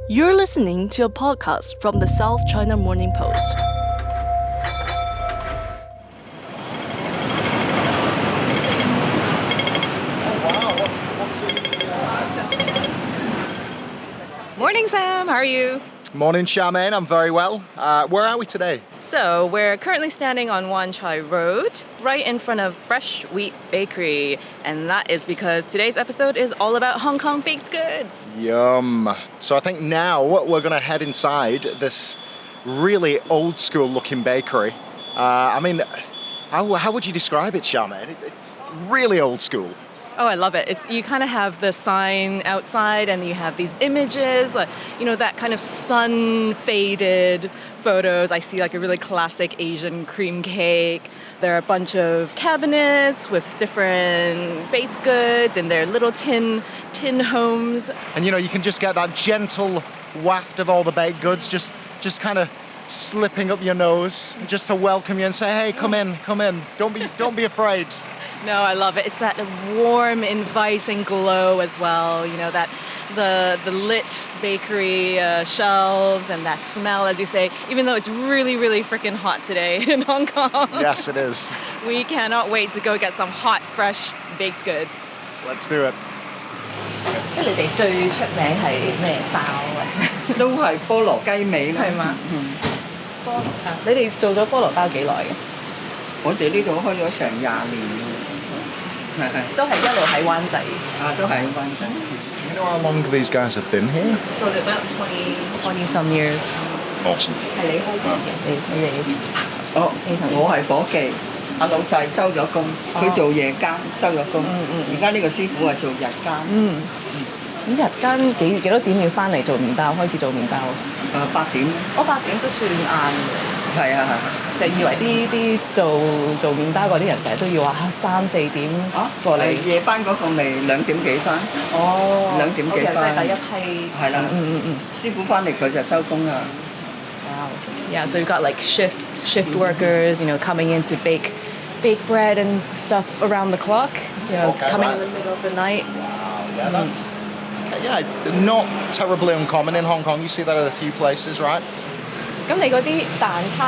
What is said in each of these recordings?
You're listening to a podcast from the South China Morning Post. Morning, Sam. How are you? Morning, Charmaine. I'm very well. Where are we today? So, we're currently standing on Wan Chai Road, right in front of Fresh Wheat Bakery. And that is because today's episode is all about Hong Kong baked goods. Yum. So I think now we're going to head inside this really old school looking bakery. How would you describe it, Charmaine? It's really old school. Oh, I love it. You kind of have the sign outside and you have these images, that kind of sun-faded photos. I see like a really classic Asian cream cake. There are a bunch of cabinets with different baked goods in their little tin homes. And you can just get that gentle waft of all the baked goods just kind of slipping up your nose just to welcome you and say, hey, come in. Don't be afraid. No, I love it. It's that warm, inviting glow as well. That the lit bakery shelves and that smell, as you say, even though it's really, really freaking hot today in Hong Kong. Yes, it is. We cannot wait to go get some hot, fresh baked goods. Let's do it. 你哋最出名係咩包啊？都係菠蘿雞尾啦。係嘛？菠蘿包，你哋做咗菠蘿包幾耐嘅？我哋呢度開咗成20年都係一路喺灣仔。都係喺灣仔。You know how long these guys have been here? So about 20 some years. Awesome. 係你開始嘅，你哋。我係伙計，阿老細收咗工，佢做夜間收咗工。而家呢個師傅係做日間。咁日間幾多點要翻嚟做麵包？開始做麵包？8點。8點都算晏嘅。係啊。就以為啲做麵包嗰啲人成日都要話3、4點過嚟。夜班嗰個咪2點幾翻。2點幾翻。即係第一批。係啦。師傅翻嚟佢就收工啦。Wow. Yeah, so you've got like shift workers, coming in to bake bread and stuff around the clock, coming in the middle of the night. Wow, yeah, that's not terribly uncommon in Hong Kong. You see that at a few places, right? 咁你嗰啲蛋撻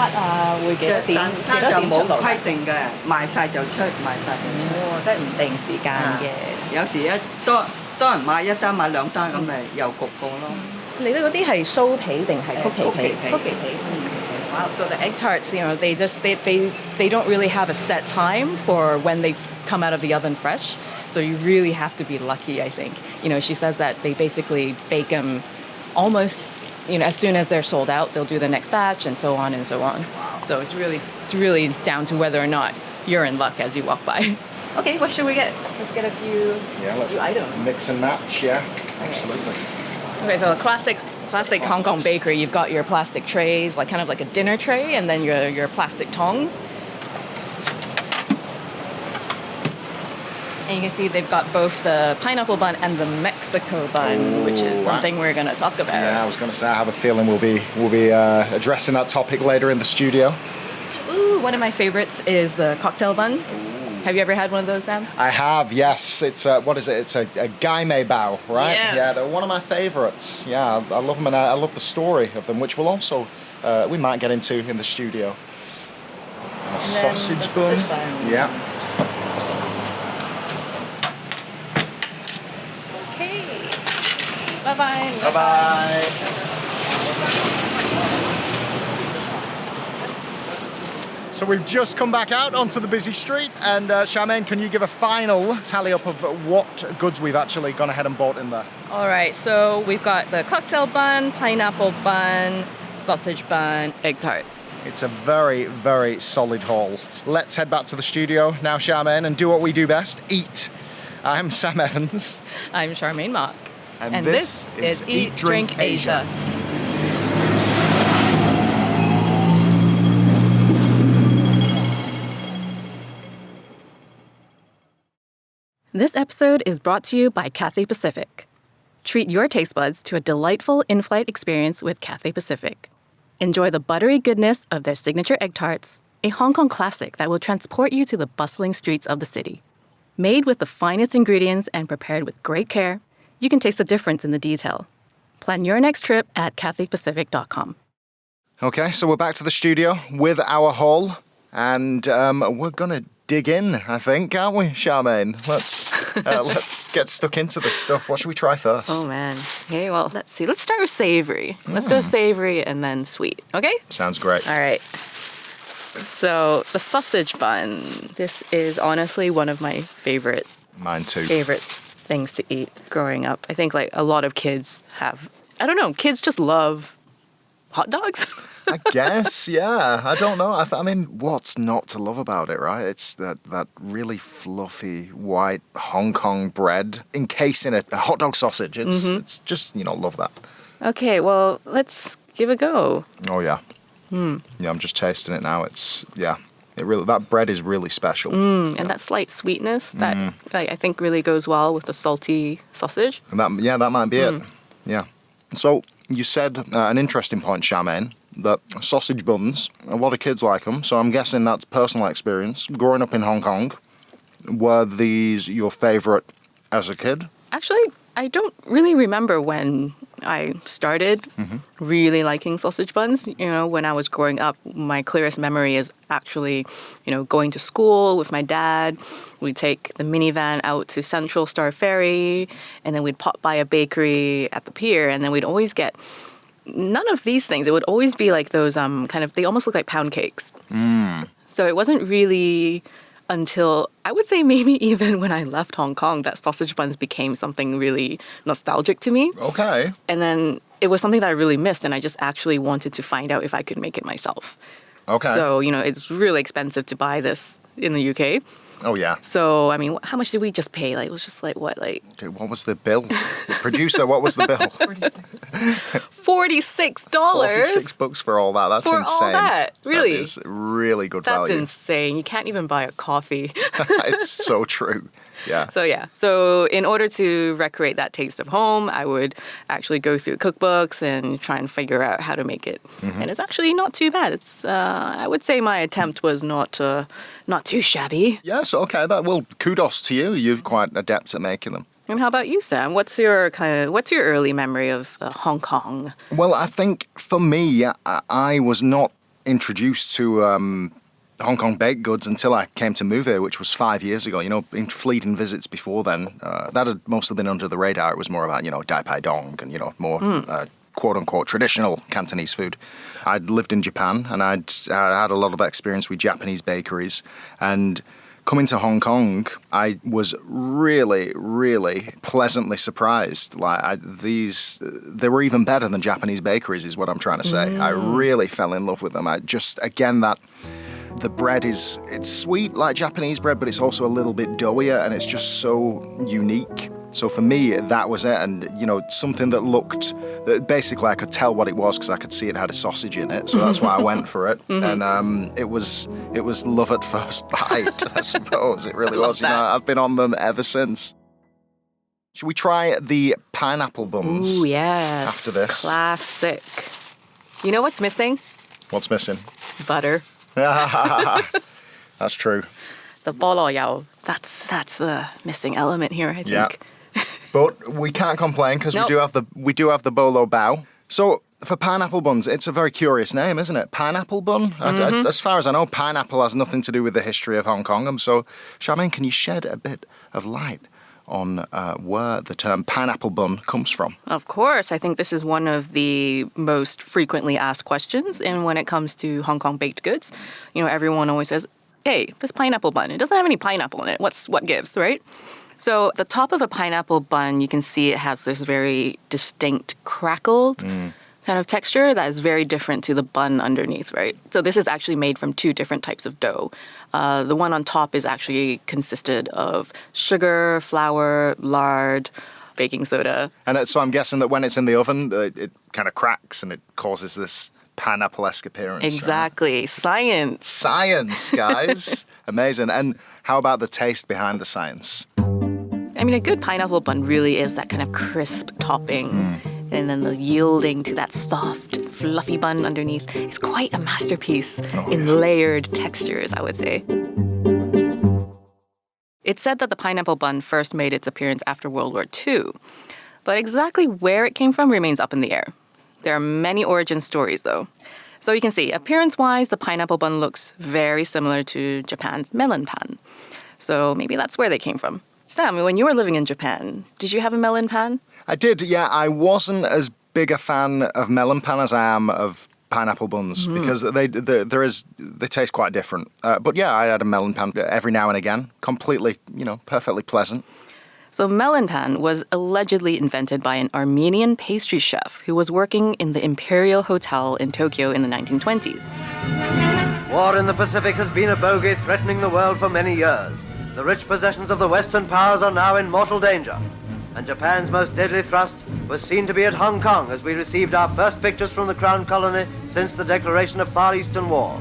會幾多點？蛋撻就冇規定嘅，賣晒就出。即係唔定時間嘅。有時多人買一單買2單咁咪又焗過咯。你嗰啲係酥皮定係曲奇皮？曲奇皮。Wow, so the egg tarts, they don't really have a set time for when they come out of the oven fresh. So you really have to be lucky, I think. She says that they basically bake them almost, as soon as they're sold out, they'll do the next batch and so on and so on. Wow. So it's really down to whether or not you're in luck as you walk by. Okay, what should we get? Let's get a few items. Mix and match, yeah, absolutely. Okay, so a classic Hong Kong bakery. You've got your plastic trays, kind of like a dinner tray, and then your plastic tongs. And you can see they've got both the pineapple bun and the Mexico bun, which is something we're going to talk about. Yeah, I was going to say I have a feeling we'll be addressing that topic later in the studio. Ooh, one of my favorites is the cocktail bun. Have you ever had one of those, Sam? I have, yes. It's what is it? It's a gai mei bao, right? Yes. Yeah, they're one of my favorites. Yeah, I love them, and I love the story of them, which we'll also we might get into in the studio. A sausage bun. Yeah. Okay. Bye-bye. Bye-bye. So we've just come back out onto the busy street, and Charmaine, can you give a final tally up of what goods we've actually gone ahead and bought in there? All right, so we've got the cocktail bun, pineapple bun, sausage bun, egg tarts. It's a very, very solid haul. Let's head back to the studio now, Charmaine, and do what we do best, eat. I'm Sam Evans. I'm Charmaine Mock. And this is Eat, Drink, Asia. This episode is brought to you by Cathay Pacific. Treat your taste buds to a delightful in-flight experience with Cathay Pacific. Enjoy the buttery goodness of their signature egg tarts, a Hong Kong classic that will transport you to the bustling streets of the city. Made with the finest ingredients and prepared with great care, you can taste the difference in the detail. Plan your next trip at cathaypacific.com. Okay, so we're back to the studio with our haul, and we're going to dig in, I think, aren't we, Charmaine? Let's get stuck into this stuff. What should we try first? Oh, man. Okay, well, let's see. Let's start with savory. Let's go savory and then sweet, okay? Sounds great. All right. So the sausage bun. This is honestly one of my favorite things to eat growing up. I think like a lot of kids have, I don't know, kids just love hot dogs. I guess, yeah. I don't know. I mean, what's not to love about it, right? It's that really fluffy white Hong Kong bread encased in a hot dog sausage. It's just, love that. Okay, well, let's give a go. Oh, yeah. Yeah, I'm just tasting it now. That bread is really special. And that slight sweetness that I think really goes well with the salty sausage. And that might be it. Yeah. So you said an interesting point, Charmaine, that sausage buns, a lot of kids like them, so I'm guessing that's personal experience. Growing up in Hong Kong, were these your favourite as a kid? Actually, I don't really remember when I started really liking sausage buns. When I was growing up, my clearest memory is actually, going to school with my dad. We'd take the minivan out to Central Star Ferry, and then we'd pop by a bakery at the pier, and then we'd always get none of these things. It would always be like those they almost look like pound cakes. So it wasn't really until I would say maybe even when I left Hong Kong that sausage buns became something really nostalgic to me. Okay. And then it was something that I really missed, and I just actually wanted to find out if I could make it myself. Okay. So, it's really expensive to buy this in the UK. Oh, yeah. So, I mean, how much did we just pay? It was just what Okay, what was the bill? Producer, what was the bill? $46. $46 for all that. That's for insane. all that, really? That is really good value. That's insane. You can't even buy a coffee. It's so true. Yeah. So in order to recreate that taste of home, I would actually go through cookbooks and try and figure out how to make it. And it's actually not too bad. It's I would say my attempt was not too shabby. Yes, okay. Well, kudos to you. You're quite adept at making them. And how about you, Sam? What's your early memory of Hong Kong? Well, I think for me, I was not introduced to Hong Kong baked goods until I came to move here, which was 5 years ago. In fleeting visits before then, that had mostly been under the radar. It was more about, Dai Pai Dong and, more quote-unquote traditional Cantonese food. I'd lived in Japan, and I had a lot of experience with Japanese bakeries. And coming to Hong Kong, I was really, really pleasantly surprised. They were even better than Japanese bakeries, is what I'm trying to say. I really fell in love with them. The bread it's sweet like Japanese bread, but it's also a little bit doughier, and it's just so unique. So for me, that was it. And, something that basically I could tell what it was because I could see it had a sausage in it. So that's why I went for it. And it was love at first bite, I suppose. It really was. I've been on them ever since. Should we try the pineapple buns? Ooh, yes. After this. Classic. You know what's missing? What's missing? Butter. That's true. The bolo yao. That's the missing element here, I think. Yeah. But we can't complain because we do have the bolo bao. So for pineapple buns, it's a very curious name, isn't it? Pineapple bun? As far as I know, pineapple has nothing to do with the history of Hong Kong. So, Charmaine, can you shed a bit of light on where the term pineapple bun comes from? Of course. I think this is one of the most frequently asked questions. And when it comes to Hong Kong baked goods, everyone always says, hey, this pineapple bun, it doesn't have any pineapple in it. What gives, right? So the top of a pineapple bun, you can see it has this very distinct crackled kind of texture that is very different to the bun underneath, right? So this is actually made from two different types of dough. The one on top is actually consisted of sugar, flour, lard, baking soda. And so I'm guessing that when it's in the oven, it kind of cracks and it causes this pineapple-esque appearance. Exactly. Right? Science. Science, guys. Amazing. And how about the taste behind the science? I mean, a good pineapple bun really is that kind of crisp topping. And then the yielding to that soft, fluffy bun underneath. It's quite a masterpiece in layered textures, I would say. It's said that the pineapple bun first made its appearance after World War II. But exactly where it came from remains up in the air. There are many origin stories, though. So you can see, appearance-wise, the pineapple bun looks very similar to Japan's melon pan. So maybe that's where they came from. Sam, when you were living in Japan, did you have a melon pan? I did, yeah. I wasn't as big a fan of melon pan as I am of pineapple buns because they taste quite different. But yeah, I had a melon pan every now and again. Completely, perfectly pleasant. So melon pan was allegedly invented by an Armenian pastry chef who was working in the Imperial Hotel in Tokyo in the 1920s. War in the Pacific has been a bogey threatening the world for many years. The rich possessions of the Western powers are now in mortal danger. And Japan's most deadly thrust was seen to be at Hong Kong as we received our first pictures from the Crown Colony since the declaration of Far Eastern War.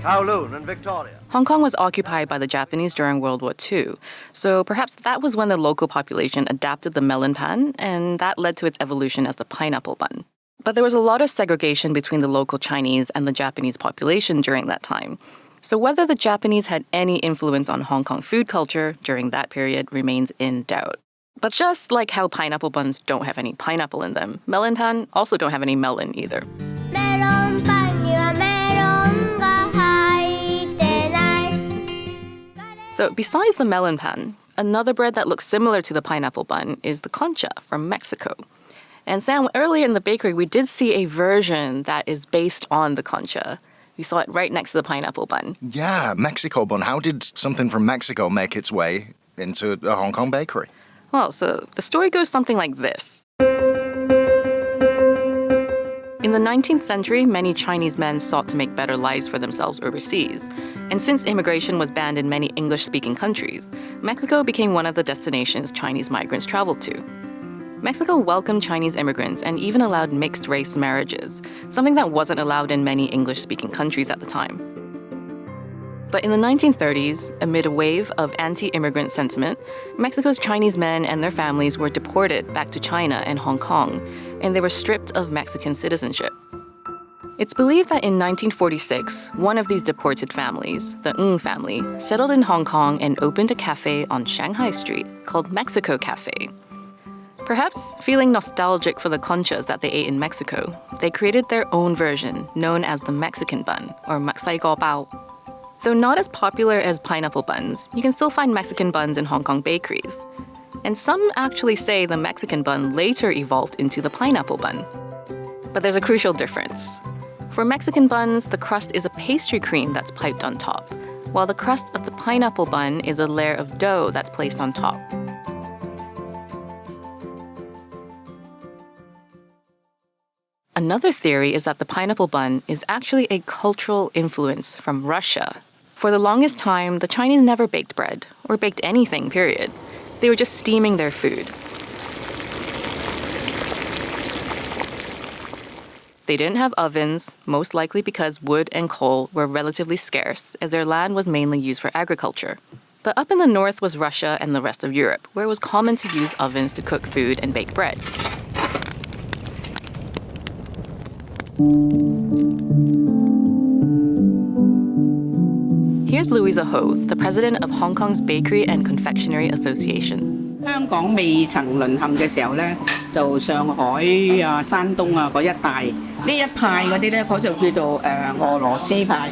Kowloon and Victoria. Hong Kong was occupied by the Japanese during World War II, so perhaps that was when the local population adapted the melon pan, and that led to its evolution as the pineapple bun. But there was a lot of segregation between the local Chinese and the Japanese population during that time. So whether the Japanese had any influence on Hong Kong food culture during that period remains in doubt. But just like how pineapple buns don't have any pineapple in them, melon pan also don't have any melon either. So besides the melon pan, another bread that looks similar to the pineapple bun is the concha from Mexico. And Sam, earlier in the bakery, we did see a version that is based on the concha. We saw it right next to the pineapple bun. Yeah, Mexico bun. How did something from Mexico make its way into a Hong Kong bakery? Well, so the story goes something like this. In the 19th century, many Chinese men sought to make better lives for themselves overseas. And since immigration was banned in many English-speaking countries, Mexico became one of the destinations Chinese migrants traveled to. Mexico welcomed Chinese immigrants and even allowed mixed-race marriages, something that wasn't allowed in many English-speaking countries at the time. But in the 1930s, amid a wave of anti-immigrant sentiment, Mexico's Chinese men and their families were deported back to China and Hong Kong, and they were stripped of Mexican citizenship. It's believed that in 1946, one of these deported families, the Ng family, settled in Hong Kong and opened a cafe on Shanghai Street called Mexico Cafe. Perhaps feeling nostalgic for the conchas that they ate in Mexico, they created their own version known as the Mexican bun, or maksai go bao. Though not as popular as pineapple buns, you can still find Mexican buns in Hong Kong bakeries. And some actually say the Mexican bun later evolved into the pineapple bun. But there's a crucial difference. For Mexican buns, the crust is a pastry cream that's piped on top, while the crust of the pineapple bun is a layer of dough that's placed on top. Another theory is that the pineapple bun is actually a cultural influence from Russia. For the longest time, the Chinese never baked bread, or baked anything, period. They were just steaming their food. They didn't have ovens, most likely because wood and coal were relatively scarce, as their land was mainly used for agriculture. But up in the north was Russia and the rest of Europe, where it was common to use ovens to cook food and bake bread. Here's Louisa Ho, the president of Hong Kong's Bakery and Confectionery Association. 香港未曾淪陷嘅時候咧，就上海啊、山東啊嗰一帶，呢一派嗰啲咧，嗰就叫做俄羅斯派。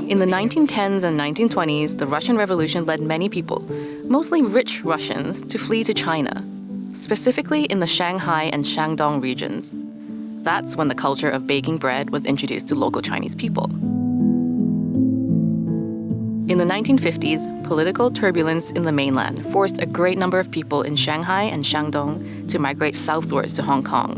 In the 1910s and 1920s, the Russian Revolution led many people, mostly rich Russians, to flee to China, specifically in the Shanghai and Shandong regions. That's when the culture of baking bread was introduced to local Chinese people. In the 1950s, political turbulence in the mainland forced a great number of people in Shanghai and Shandong to migrate southwards to Hong Kong,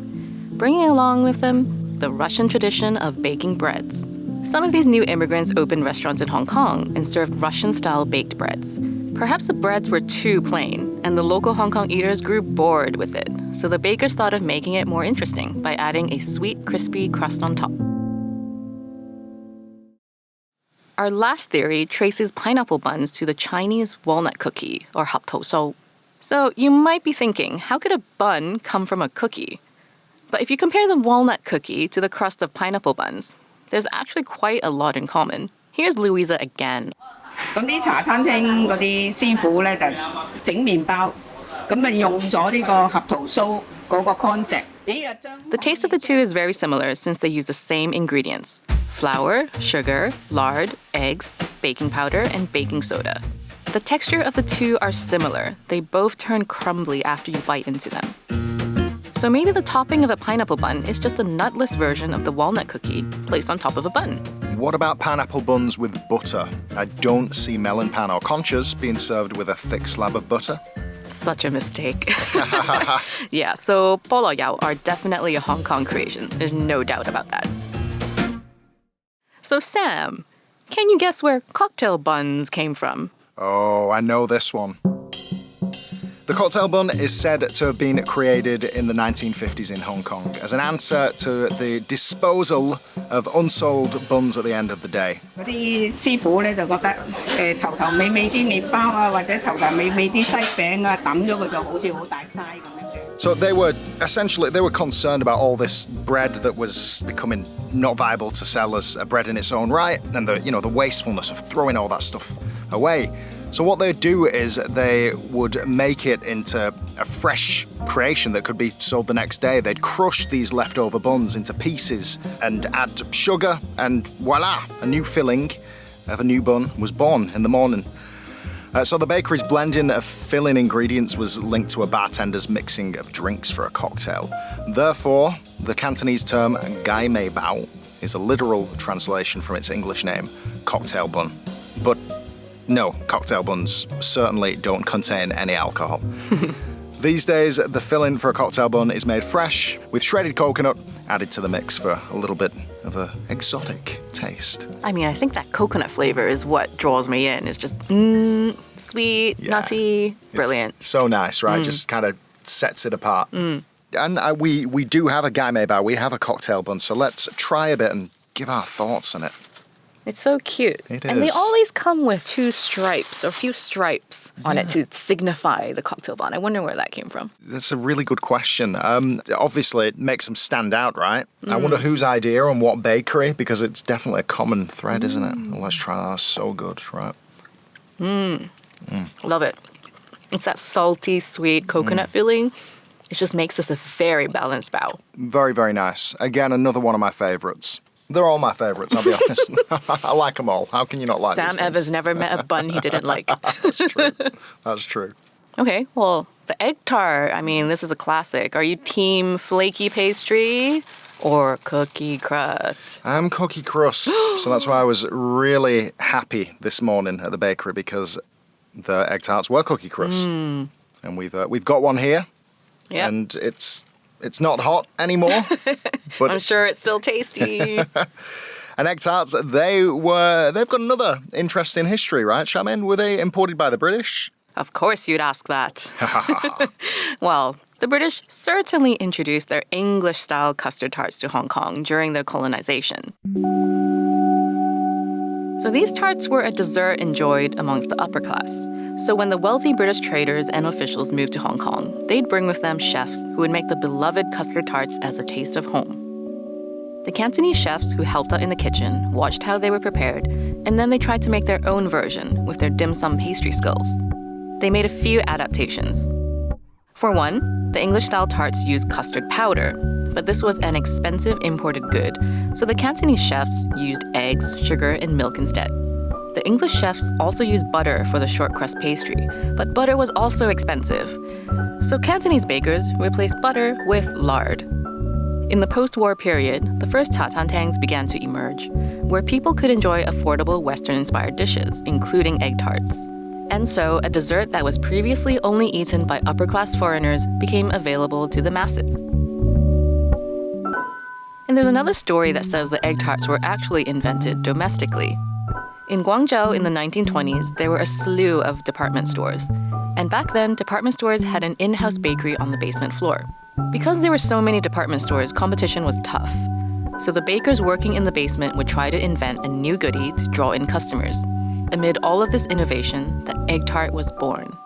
bringing along with them the Russian tradition of baking breads. Some of these new immigrants opened restaurants in Hong Kong and served Russian-style baked breads. Perhaps the breads were too plain, and the local Hong Kong eaters grew bored with it, so the bakers thought of making it more interesting by adding a sweet, crispy crust on top. Our last theory traces pineapple buns to the Chinese walnut cookie, or hap tou shou. So you might be thinking, how could a bun come from a cookie? But if you compare the walnut cookie to the crust of pineapple buns, there's actually quite a lot in common. Here's Louisa again. 咁啲茶餐廳嗰啲師傅咧就整麵包，咁咪用咗呢個合桃酥嗰個 concept。The taste of the two is very similar since they use the same ingredients: flour, sugar, lard, eggs, baking powder, and baking soda. The texture of the two are similar. They both turn crumbly after you bite into them. So maybe the topping of a pineapple bun is just a nutless version of the walnut cookie placed on top of a bun. What about pineapple buns with butter? I don't see melon pan or conchas being served with a thick slab of butter. Such a mistake. Yeah, so bolo yao are definitely a Hong Kong creation. There's no doubt about that. So Sam, can you guess where cocktail buns came from? Oh, I know this one. The cocktail bun is said to have been created in the 1950s in Hong Kong as an answer to the disposal of unsold buns at the end of the day. 嗰啲師傅咧就覺得頭頭尾尾啲麵包啊，或者頭頭尾尾啲西餅啊，抌咗佢就好似好大嘥咁樣。So they were concerned about all this bread that was becoming not viable to sell as a bread in its own right, and the wastefulness of throwing all that stuff away. So what they'd do is they would make it into a fresh creation that could be sold the next day. They'd crush these leftover buns into pieces and add sugar, and voila, a new filling of a new bun was born in the morning. So the bakery's blending of filling ingredients was linked to a bartender's mixing of drinks for a cocktail. Therefore, the Cantonese term gai mei bao is a literal translation from its English name, cocktail bun. But no, cocktail buns certainly don't contain any alcohol. These days, the filling for a cocktail bun is made fresh with shredded coconut added to the mix for a little bit of an exotic taste. I mean, I think that coconut flavor is what draws me in. It's just sweet, nutty, brilliant. It's so nice, right? Just kind of sets it apart. And we do have a gai mei bao. We have a cocktail bun, so let's try a bit and give our thoughts on it. It's so cute. It And they is. always come with two stripes or a few stripes on it to signify the cocktail bun. I wonder where that came from. That's a really good question. Obviously, it makes them stand out, right? I wonder whose idea and what bakery, because it's definitely a common thread, isn't it? Let's try that. That's so good, right? Love it. It's that salty, sweet coconut filling. It just makes this a very balanced bao. Very, very nice. Again, another one of my favourites. They're all my favourites, I'll be honest. I like them all. How can you not like Sam these things? Evans never met a bun he didn't like. That's true. That's true. Okay, well, the egg tart, I mean, this is a classic. Are you team flaky pastry or cookie crust? I'm cookie crust, so that's why I was really happy this morning at the bakery, because the egg tarts were cookie crust. And we've got one here, Yep. and it's not hot anymore. But I'm sure it's still tasty. and egg tarts, they've got another interesting history, right, Charmaine? Were they imported by the British? Of course you'd ask that. Well, the British certainly introduced their English-style custard tarts to Hong Kong during their colonization. So these tarts were a dessert enjoyed amongst the upper class. So when the wealthy British traders and officials moved to Hong Kong, they'd bring with them chefs who would make the beloved custard tarts as a taste of home. The Cantonese chefs who helped out in the kitchen watched how they were prepared, and then they tried to make their own version with their dim sum pastry skills. They made a few adaptations. For one, the English-style tarts used custard powder, but this was an expensive imported good, so the Cantonese chefs used eggs, sugar, and milk instead. The English chefs also used butter for the short crust pastry, but butter was also expensive. So Cantonese bakers replaced butter with lard. In the post-war period, the first tatantangs began to emerge, where people could enjoy affordable Western-inspired dishes, including egg tarts. And so, a dessert that was previously only eaten by upper-class foreigners became available to the masses. And there's another story that says the egg tarts were actually invented domestically. In Guangzhou in the 1920s, there were a slew of department stores. And back then, department stores had an in-house bakery on the basement floor. Because there were so many department stores, competition was tough. So the bakers working in the basement would try to invent a new goodie to draw in customers. Amid all of this innovation, the egg tart was born.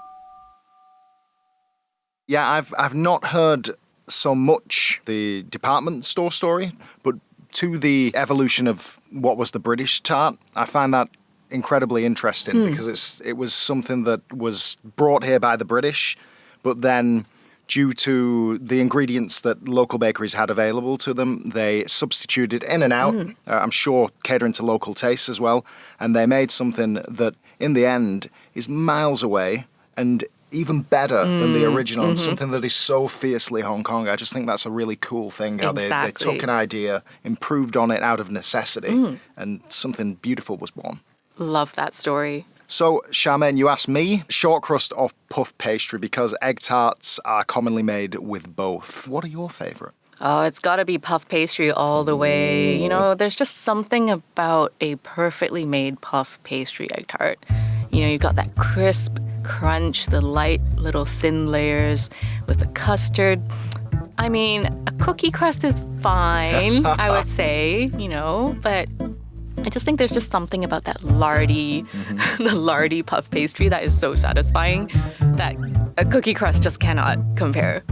Yeah, I've not heard so much the department store story, but to the evolution of what was the British tart, I find that incredibly interesting because it was something that was brought here by the British, but then due to the ingredients that local bakeries had available to them, they substituted in and out, I'm sure catering to local tastes as well, and they made something that, in the end, is miles away and even better than the original, and something that is so fiercely Hong Kong. I just think that's a really cool thing, how they took an idea, improved on it out of necessity, and something beautiful was born. Love that story. So, Charmaine, you asked me, short crust or puff pastry, because egg tarts are commonly made with both. What are your favourite? Oh, it's got to be puff pastry all the way. You know, there's just something about a perfectly made puff pastry egg tart. You know, you've got that crisp crunch, the light little thin layers with the custard. I mean, a cookie crust is fine, I would say, you know, but I just think there's just something about that lardy, the lardy puff pastry that is so satisfying that a cookie crust just cannot compare.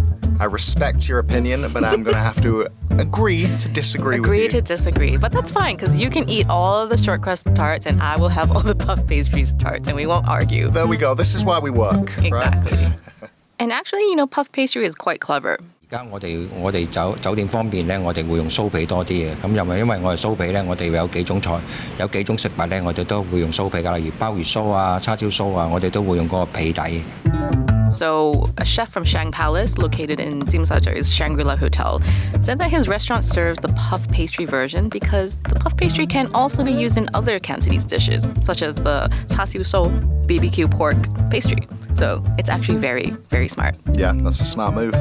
I respect your opinion, but I'm going to have to agree to disagree with you. Agree to disagree, but that's fine because you can eat all of the short crust tarts and I will have all the puff pastries tarts and we won't argue. There we go. This is why we work. Exactly. Right? And actually, you know, puff pastry is quite clever. 而家我哋酒店方面咧，我哋會用酥皮多啲嘅。咁因為我哋酥皮咧，我哋有幾種菜，有幾種食物咧，我哋都會用酥皮㗎，例如鮑魚酥啊、叉燒酥啊，我哋都會用嗰個皮底。So, a chef from Shang Palace, located in Tsim Sha Tsui Shangri-La Hotel, said that his restaurant serves the puff pastry version because the puff pastry can also be used in other Cantonese dishes, such as the cha siu so BBQ pork pastry. So, it's actually very, very smart. Yeah, that's a smart move.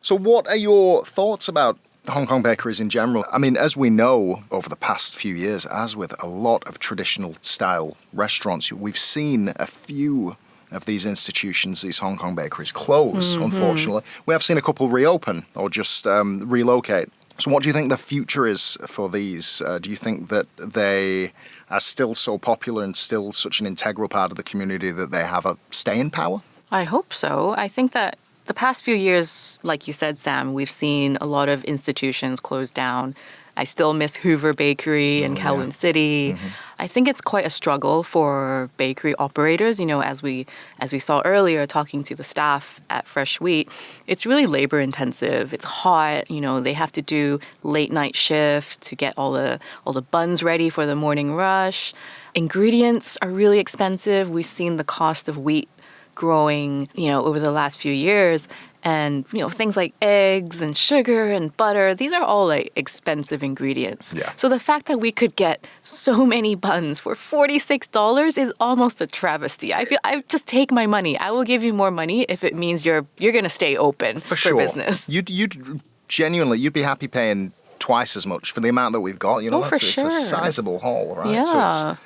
So what are your thoughts about Hong Kong bakeries in general? I mean, as we know, over the past few years, as with a lot of traditional style restaurants, we've seen a few of these institutions, these Hong Kong bakeries, close, unfortunately. We have seen a couple reopen or just relocate. So what do you think the future is for these? Do you think that they are still so popular and still such an integral part of the community that they have a staying power? I hope so. I think that the past few years, like you said, Sam, we've seen a lot of institutions close down. I still miss Hoover Bakery in Kowloon City. I think it's quite a struggle for bakery operators. You know, as we saw earlier, talking to the staff at Fresh Wheat, it's really labor intensive. It's hot. You know, they have to do late night shifts to get all the buns ready for the morning rush. Ingredients are really expensive. We've seen the cost of wheat growing, you know, over the last few years. And, you know, things like eggs and sugar and butter, these are all like expensive ingredients. Yeah. So the fact that we could get so many buns for $46 is almost a travesty. I just take my money. I will give you more money if it means you're going to stay open for sure. business. You'd genuinely, you'd be happy paying twice as much for the amount that we've got. You know, it's a sizable haul, right? Yeah. So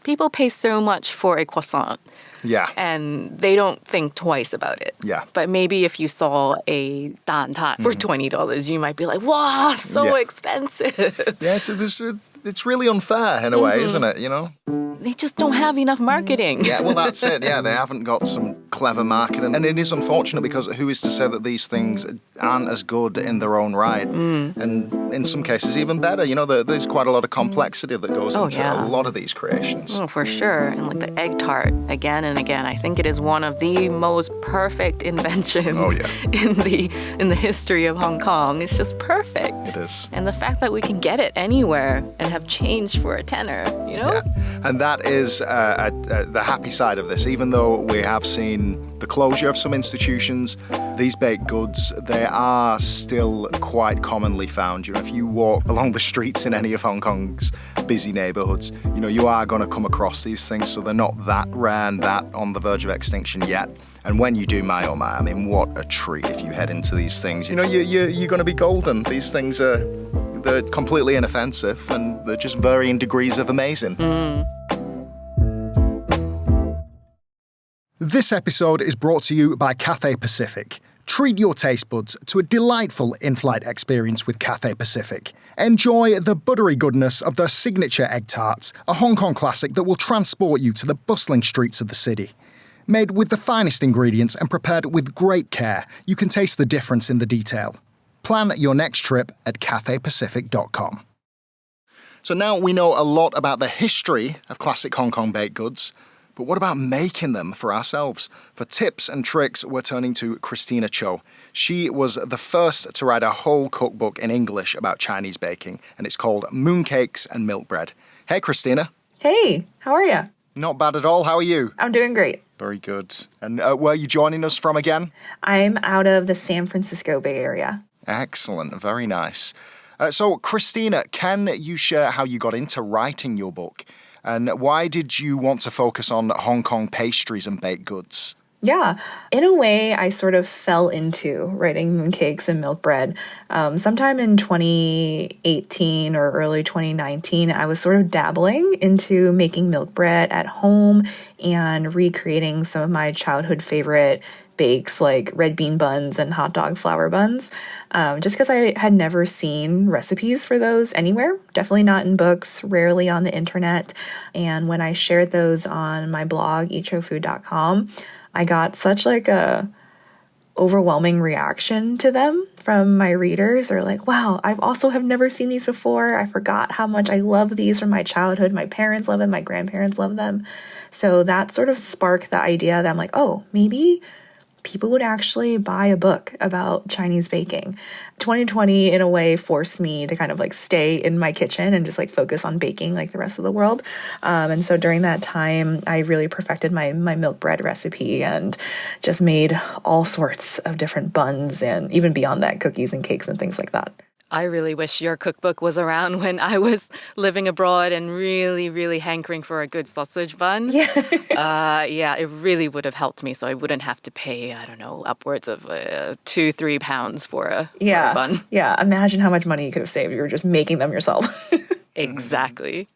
people pay so much for a croissant. Yeah. And they don't think twice about it. Yeah. But maybe if you saw a dan tat for $20, you might be like, wow, so expensive. Yeah, it's really unfair in a way, isn't it, you know? They just don't have enough marketing. Yeah, well, that's it. Yeah, they haven't got some clever marketing. And it is unfortunate because who is to say that these things aren't as good in their own right? And in some cases, even better. You know, there's quite a lot of complexity that goes into a lot of these creations. Oh, for sure. And like the egg tart, again and again, I think it is one of the most perfect inventions in the history of Hong Kong. It's just perfect. It is. And the fact that we can get it anywhere and have change for a tenner, you know? Yeah. And that is the happy side of this. Even though we have seen the closure of some institutions, these baked goods, they are still quite commonly found. You know, if you walk along the streets in any of Hong Kong's busy neighborhoods, you know, you are going to come across these things. So they're not that rare and that on the verge of extinction yet. And when you do, my oh my, I mean, what a treat if you head into these things. You know, you're going to be golden. These things they're completely inoffensive and they're just varying degrees of amazing. This episode is brought to you by Cathay Pacific. Treat your taste buds to a delightful in-flight experience with Cathay Pacific. Enjoy the buttery goodness of their signature egg tarts, a Hong Kong classic that will transport you to the bustling streets of the city. Made with the finest ingredients and prepared with great care, you can taste the difference in the detail. Plan your next trip at cathaypacific.com. So now we know a lot about the history of classic Hong Kong baked goods, But what about making them for ourselves? For tips and tricks, we're turning to Kristina Cho. She was the first to write a whole cookbook in English about Chinese baking, and it's called Mooncakes and Milk Bread. Hey, Kristina. Hey, how are you? Not bad at all. How are you? I'm doing great. Very good. And where are you joining us from again? I'm out of the San Francisco Bay Area. Excellent. Very nice. So, Kristina, can you share how you got into writing your book? And why did you want to focus on Hong Kong pastries and baked goods? Yeah, in a way, I sort of fell into writing mooncakes and milk bread. Sometime in 2018 or early 2019, I was sort of dabbling into making milk bread at home and recreating some of my childhood favorite bakes like red bean buns and hot dog flour buns, just because I had never seen recipes for those anywhere, definitely not in books, rarely on the internet. And when I shared those on my blog, eatshowfood.com, I got such like a overwhelming reaction to them from my readers. They're like, wow, I've also have never seen these before. I forgot how much I love these from my childhood. My parents love them. My grandparents love them. So that sort of sparked the idea that I'm like, oh, maybe people would actually buy a book about Chinese baking. 2020, in a way, forced me to kind of like stay in my kitchen and just like focus on baking like the rest of the world. And so during that time, I really perfected my milk bread recipe and just made all sorts of different buns and even beyond that, cookies and cakes and things like that. I really wish your cookbook was around when I was living abroad and really, really hankering for a good sausage bun. Yeah, it really would have helped me so I wouldn't have to pay, I don't know, upwards of £2-3 for a bun. Yeah, imagine how much money you could have saved if you were just making them yourself. Exactly.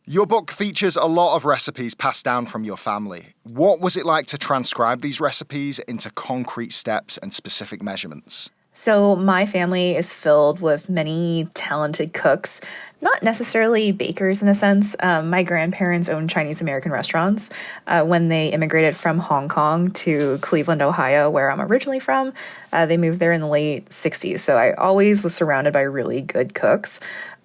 Your book features a lot of recipes passed down from your family. What was it like to transcribe these recipes into concrete steps and specific measurements? So my family is filled with many talented cooks, not necessarily bakers in a sense. My grandparents owned Chinese American restaurants. When they immigrated from Hong Kong to Cleveland, Ohio, where I'm originally from, they moved there in the late 60s. So I always was surrounded by really good cooks.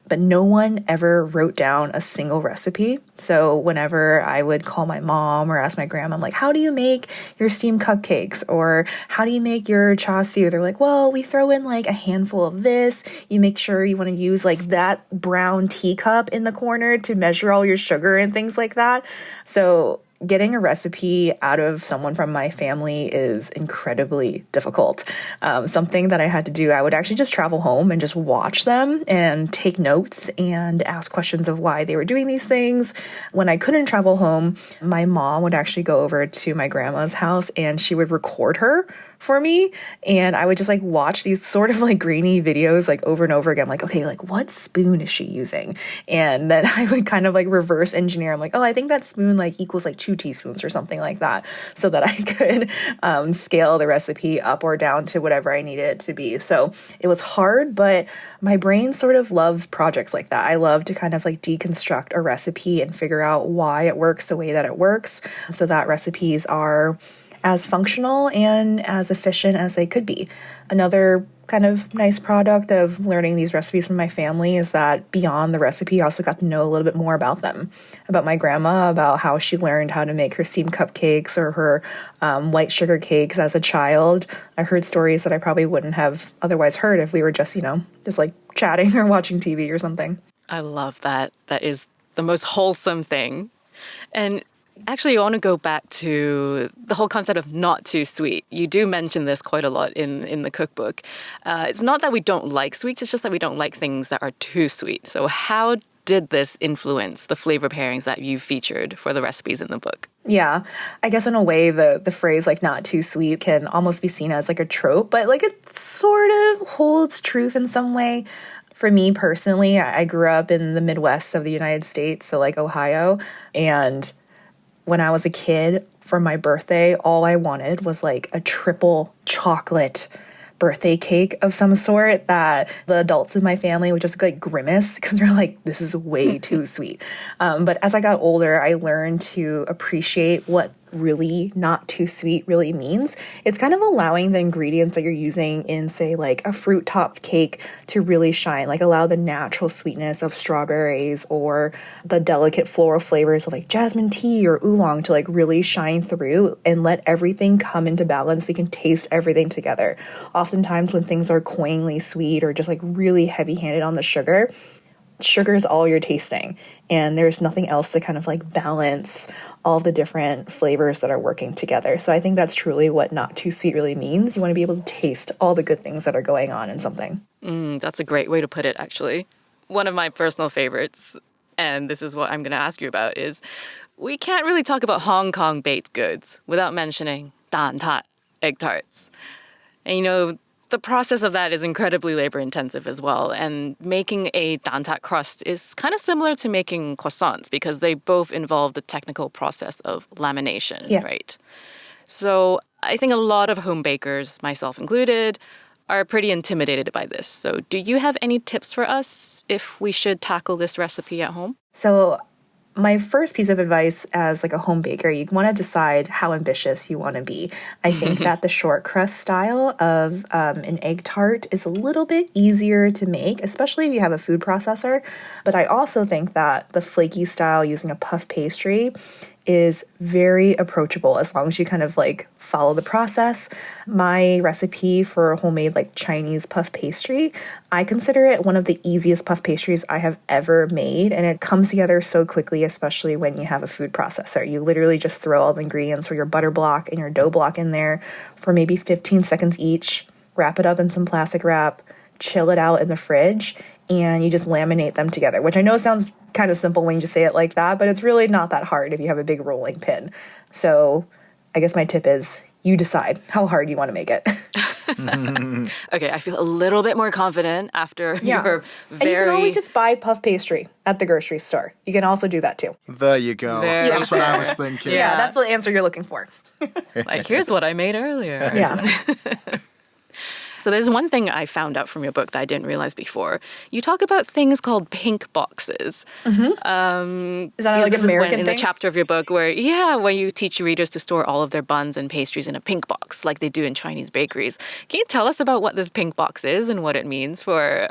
But no one ever wrote down a single recipe. So whenever I would call my mom or ask my grandma, I'm like, how do you make your steamed cupcakes? Or how do you make your char siu? They're like, well, we throw in like a handful of this. You make sure you want to use like that brown teacup in the corner to measure all your sugar and things like that. So getting a recipe out of someone from my family is incredibly difficult. Something that I had to do, I would actually just travel home and just watch them and take notes and ask questions of why they were doing these things. When I couldn't travel home, my mom would actually go over to my grandma's house and she would record her for me. And I would just like watch these sort of like grainy videos like over and over again. I'm like, okay, like what spoon is she using? And then I would kind of like reverse engineer. I'm like, oh, I think that spoon like equals like 2 teaspoons or something like that so that I could scale the recipe up or down to whatever I needed it to be. So it was hard, but my brain sort of loves projects like that. I love to kind of like deconstruct a recipe and figure out why it works the way that it works so that recipes are as functional and as efficient as they could be. Another kind of nice product of learning these recipes from my family is that beyond the recipe, I also got to know a little bit more about them, about my grandma, about how she learned how to make her steamed cupcakes or her white sugar cakes as a child. I heard stories that I probably wouldn't have otherwise heard if we were just, just like chatting or watching TV or something. I love that. That is the most wholesome thing. And actually, I want to go back to the whole concept of not too sweet. You do mention this quite a lot in the cookbook. It's not that we don't like sweets, it's just that we don't like things that are too sweet. So how did this influence the flavor pairings that you featured for the recipes in the book? Yeah, I guess in a way, the phrase like not too sweet can almost be seen as like a trope, but like it sort of holds truth in some way. For me personally, I grew up in the Midwest of the United States, so like Ohio, and when I was a kid, for my birthday, all I wanted was like a triple chocolate birthday cake of some sort that the adults in my family would just like grimace because they're like, this is way too sweet. But as I got older, I learned to appreciate what really not too sweet really means. It's kind of allowing the ingredients that you're using in, say, like a fruit topped cake to really shine, like allow the natural sweetness of strawberries or the delicate floral flavors of like jasmine tea or oolong to like really shine through and let everything come into balance so you can taste everything together. Oftentimes when things are cloyingly sweet or just like really heavy handed on the sugar is all you're tasting, and there's nothing else to kind of like balance all the different flavors that are working together. So I think that's truly what not too sweet really means. You want to be able to taste all the good things that are going on in something. That's a great way to put it, actually. One of my personal favorites, and this is what I'm going to ask you about, is we can't really talk about Hong Kong baked goods without mentioning dan tat, egg tarts. And you know, the process of that is incredibly labor intensive as well. And making a dan tat crust is kind of similar to making croissants because they both involve the technical process of lamination, right? So I think a lot of home bakers, myself included, are pretty intimidated by this. So do you have any tips for us if we should tackle this recipe at home? So my first piece of advice as like a home baker, you want to decide how ambitious you want to be. I think that the short crust style of an egg tart is a little bit easier to make, especially if you have a food processor. But I also think that the flaky style using a puff pastry is very approachable as long as you kind of like follow the process. My recipe for homemade like Chinese puff pastry, I consider it one of the easiest puff pastries I have ever made, and it comes together so quickly, especially when you have a food processor. You literally just throw all the ingredients for your butter block and your dough block in there for maybe 15 seconds each, wrap it up in some plastic wrap, chill it out in the fridge, and you just laminate them together, which I know sounds kind of simple when you just say it like that, but it's really not that hard if you have a big rolling pin. So I guess my tip is you decide how hard you want to make it. Okay, I feel a little bit more confident after your very... And you can always just buy puff pastry at the grocery store. You can also do that too. There you go. That's what I was thinking. Yeah, that's the answer you're looking for. Like, here's what I made earlier. Yeah. So there's one thing I found out from your book that I didn't realize before. You talk about things called pink boxes. Is that like an American thing? In the chapter of your book where you teach your readers to store all of their buns and pastries in a pink box, like they do in Chinese bakeries. Can you tell us about what this pink box is and what it means for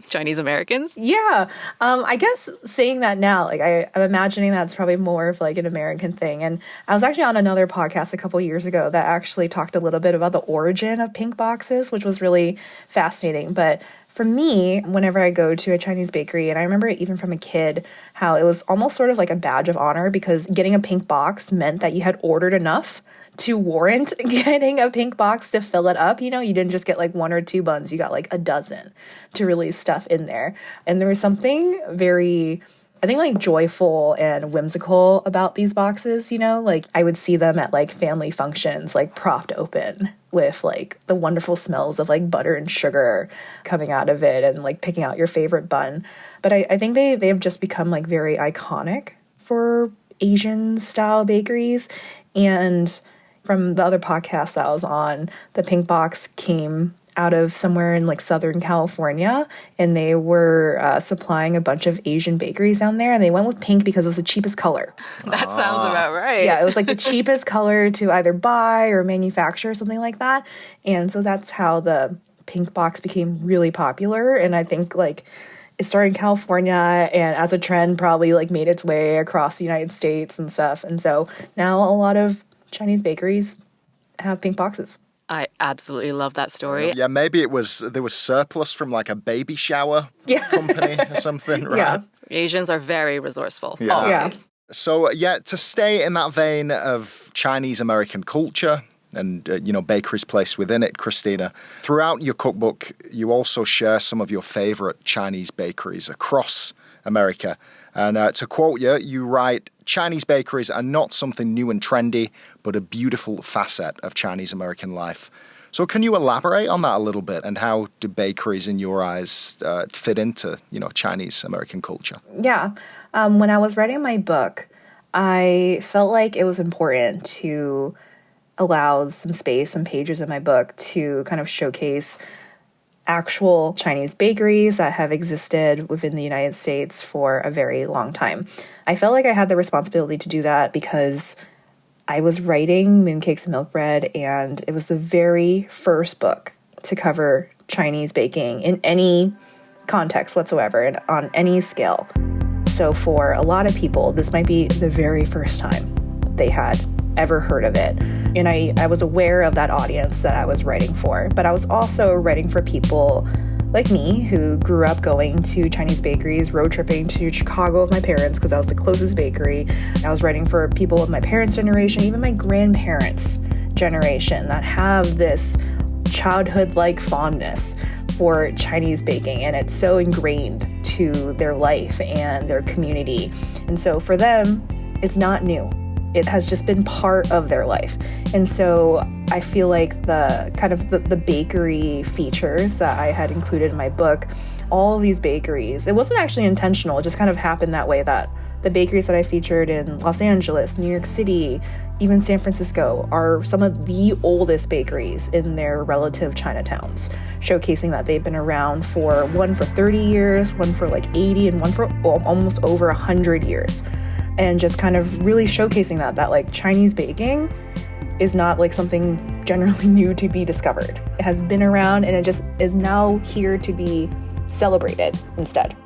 Chinese Americans? Yeah. I guess saying that now, like I'm imagining that's probably more of like an American thing. And I was actually on another podcast a couple years ago that actually talked a little bit about the origin of pink boxes, which was really fascinating. But for me, whenever I go to a Chinese bakery, and I remember even from a kid, how it was almost sort of like a badge of honor because getting a pink box meant that you had ordered enough to warrant getting a pink box to fill it up. You know, you didn't just get like 1 or 2 buns, you got like a dozen to really stuff in there. And there was something very, I think, like joyful and whimsical about these boxes, you know? Like I would see them at like family functions, like propped open with like the wonderful smells of like butter and sugar coming out of it and like picking out your favorite bun. But I think they have just become like very iconic for Asian style bakeries. And from the other podcast that I was on, the pink box came out of somewhere in like Southern California, and they were supplying a bunch of Asian bakeries down there, and they went with pink because it was the cheapest color. That sounds about right. Yeah, it was like the cheapest color to either buy or manufacture, something like that. And so that's how the pink box became really popular. And I think like it started in California and as a trend probably like made its way across the United States and stuff. And so now a lot of Chinese bakeries have pink boxes. I absolutely love that story. Yeah, maybe there was surplus from like a baby shower company or something, right? Yeah. Asians are very resourceful. Yeah. So, to stay in that vein of Chinese American culture and, bakeries placed within it, Kristina, throughout your cookbook, you also share some of your favorite Chinese bakeries across America. And to quote you, you write, Chinese bakeries are not something new and trendy, but a beautiful facet of Chinese American life. So can you elaborate on that a little bit, and how do bakeries in your eyes fit into, Chinese American culture? Yeah. When I was writing my book, I felt like it was important to allow some space, some pages in my book to kind of showcase actual Chinese bakeries that have existed within the United States for a very long time. I felt like I had the responsibility to do that because I was writing Mooncakes and Milk Bread, and it was the very first book to cover Chinese baking in any context whatsoever and on any scale. So for a lot of people, this might be the very first time they had ever heard of it. And I was aware of that audience that I was writing for, but I was also writing for people like me who grew up going to Chinese bakeries, road tripping to Chicago with my parents because that was the closest bakery. I was writing for people of my parents' generation, even my grandparents' generation, that have this childhood-like fondness for Chinese baking, and it's so ingrained to their life and their community. And so for them, it's not new. It has just been part of their life. And so I feel like the bakery features that I had included in my book, all of these bakeries, it wasn't actually intentional. It just kind of happened that way, that the bakeries that I featured in Los Angeles, New York City, even San Francisco are some of the oldest bakeries in their relative Chinatowns, showcasing that they've been around for one for 30 years, one for like 80, and one for almost over 100 years. And just kind of really showcasing that like Chinese baking is not like something generally new to be discovered. It has been around, and it just is now here to be celebrated instead.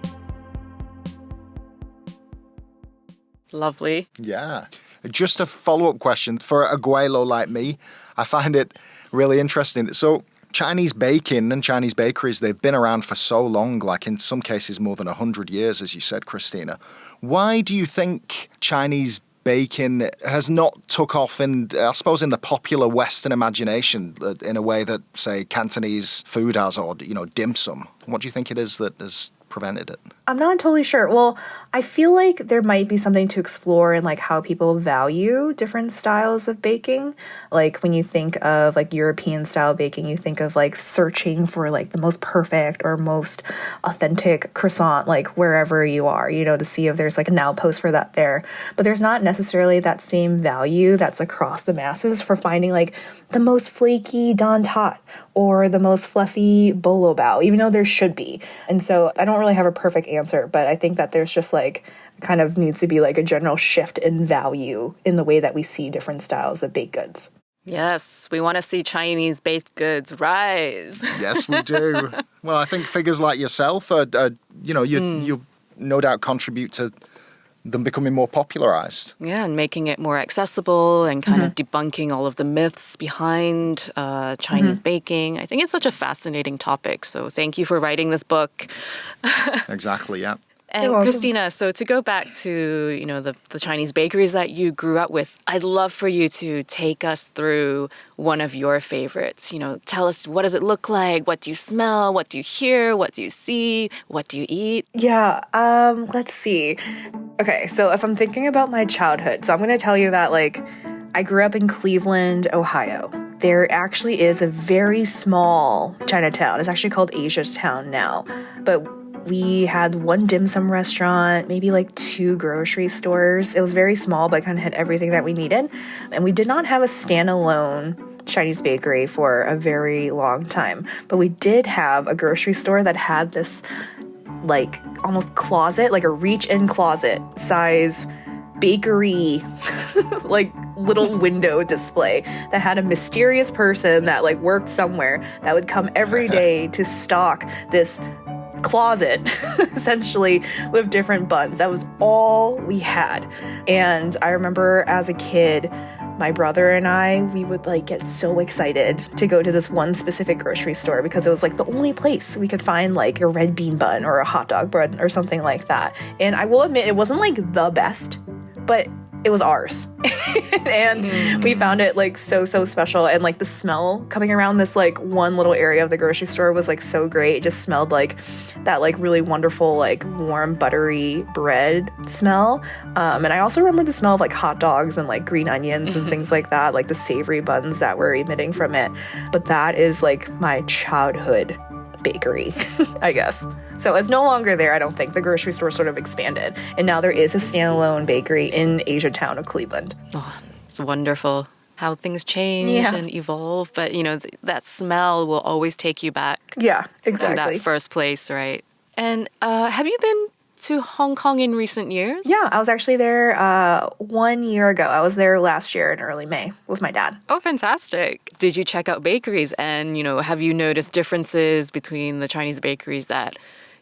Lovely. Yeah. Just a follow-up question for a Guaylo like me. I find it really interesting. So Chinese baking and Chinese bakeries, they've been around for so long, like in some cases more than 100 years, as you said, Kristina. Why do you think Chinese baking has not took off in, I suppose, in the popular Western imagination in a way that, say, Cantonese food has, or, dim sum? What do you think it is that has prevented it? I'm not totally sure. Well, I feel like there might be something to explore in like how people value different styles of baking. Like when you think of like European style baking, you think of like searching for like the most perfect or most authentic croissant, like wherever you are, to see if there's like an outpost for that there. But there's not necessarily that same value that's across the masses for finding like the most flaky dan tat or the most fluffy bolo bao, even though there should be. And so I don't really have a perfect answer, but I think that there's just like kind of needs to be like a general shift in value in the way that we see different styles of baked goods. Yes, we want to see Chinese baked goods rise. Yes, we do. Well, I think figures like yourself you no doubt contribute to them becoming more popularized. Yeah, and making it more accessible and kind of debunking all of the myths behind Chinese baking. I think it's such a fascinating topic. So thank you for writing this book. Exactly, yeah. And Kristina, so to go back to, the Chinese bakeries that you grew up with, I'd love for you to take us through one of your favorites. Tell us, what does it look like? What do you smell? What do you hear? What do you see? What do you eat? Yeah, let's see. Okay, so if I'm thinking about my childhood, so I'm going to tell you that like I grew up in Cleveland, Ohio. There actually is a very small Chinatown. It's actually called Asia Town now, but we had one dim sum restaurant, maybe like 2 grocery stores. It was very small, but kind of had everything that we needed. And we did not have a standalone Chinese bakery for a very long time. But we did have a grocery store that had this like almost closet, like a reach-in closet size bakery like little window display that had a mysterious person that like worked somewhere that would come every day to stock this closet essentially with different buns. That was all we had. And I remember as a kid, my brother and I, we would like get so excited to go to this one specific grocery store because it was like the only place we could find like a red bean bun or a hot dog bun or something like that. And I will admit it wasn't like the best, but it was ours. And we found it like so special. And like the smell coming around this like one little area of the grocery store was like so great. It just smelled like that like really wonderful like warm buttery bread smell. And I also remember the smell of like hot dogs and like green onions and things like that, like the savory buns that were emitting from it. But that is like my childhood bakery, I guess. So it's no longer there, I don't think. The grocery store sort of expanded. And now there is a standalone bakery in Asia Town of Cleveland. Oh, it's wonderful how things change and evolve. But, that smell will always take you back exactly. to that first place, right? And have you been to Hong Kong in recent years? Yeah, I was actually there 1 year ago. I was there last year in early May with my dad. Oh, fantastic. Did you check out bakeries? And, have you noticed differences between the Chinese bakeries that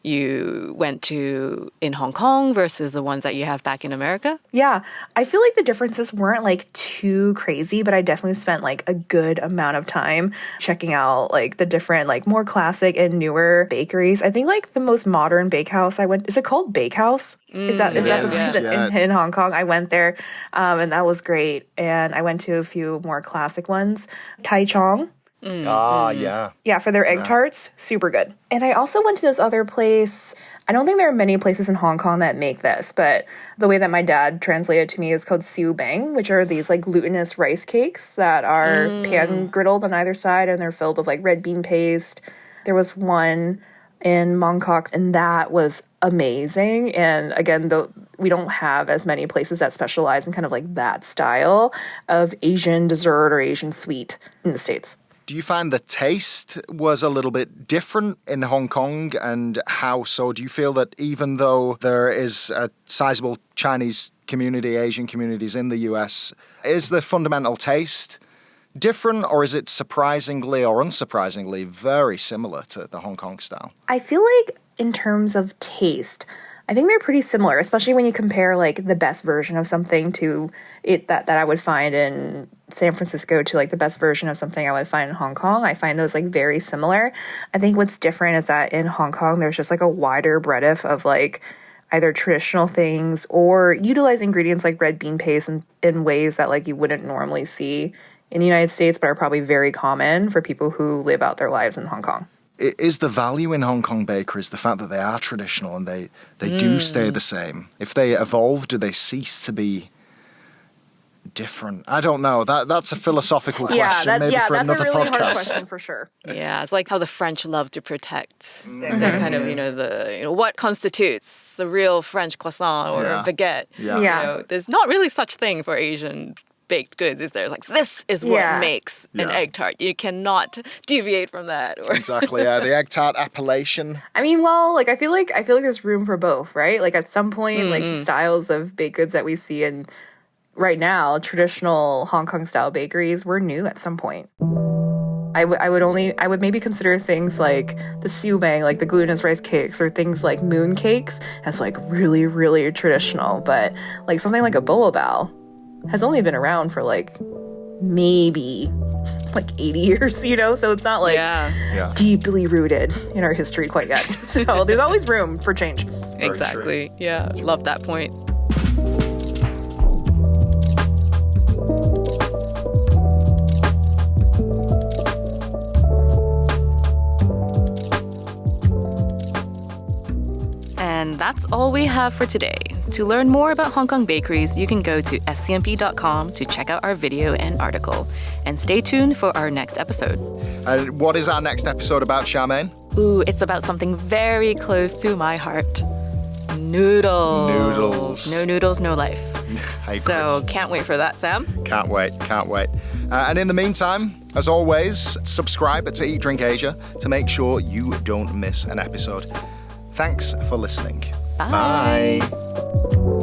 you went to in Hong Kong versus the ones that you have back in America? Yeah, I feel like the differences weren't like too crazy, but I definitely spent like a good amount of time checking out like the different like more classic and newer bakeries. I think like the most modern bakehouse I went, is it called Bakehouse? Is that in Hong Kong? I went there and that was great. And I went to a few more classic ones. Tai Chong. Yeah. Yeah, for their egg tarts, super good. And I also went to this other place. I don't think there are many places in Hong Kong that make this, but the way that my dad translated it to me is called siu bang, which are these like glutinous rice cakes that are pan griddled on either side, and they're filled with like red bean paste. There was one in Mongkok, and that was amazing. And again, we don't have as many places that specialize in kind of like that style of Asian dessert or Asian sweet in the States. Do you find the taste was a little bit different in Hong Kong, and how so? Do you feel that even though there is a sizable Chinese community, Asian communities in the US, is the fundamental taste different, or is it surprisingly or unsurprisingly very similar to the Hong Kong style? I feel like in terms of taste, I think they're pretty similar, especially when you compare like the best version of something to it that I would find in San Francisco to like the best version of something I would find in Hong Kong. I find those like very similar. I think what's different is that in Hong Kong, there's just like a wider breadth of like either traditional things or utilize ingredients like red bean paste in ways that like you wouldn't normally see in the United States, but are probably very common for people who live out their lives in Hong Kong. Is the value in Hong Kong bakeries the fact that they are traditional and they do stay the same? If they evolve, do they cease to be different? I don't know. That's a philosophical question. Maybe for that's another a really podcast. hard question for sure. Yeah, it's like how the French love to protect that kind of, what constitutes a real French croissant or a baguette. Yeah. There's not really such thing for Asian baked goods, is there? Like, this is what makes an egg tart. You cannot deviate from that. Exactly, yeah. The egg tart appellation. I mean, well, like I feel like there's room for both, right? Like at some point, like the styles of baked goods that we see in right now, traditional Hong Kong style bakeries were new at some point. I would maybe consider things like the siu bang, like the glutinous rice cakes, or things like moon cakes as like really, really traditional. But like something like a bolo bao has only been around for like maybe like 80 years, so it's not like deeply rooted in our history quite yet. So there's always room for change. Exactly. Yeah, love that point. And that's all we have for today. To learn more about Hong Kong bakeries, you can go to scmp.com to check out our video and article. And stay tuned for our next episode. And what is our next episode about, Charmaine? Ooh, it's about something very close to my heart. Noodles. No noodles, no life. So can't wait for that, Sam. Can't wait. And in the meantime, as always, subscribe to Eat Drink Asia to make sure you don't miss an episode. Thanks for listening. Bye. Bye.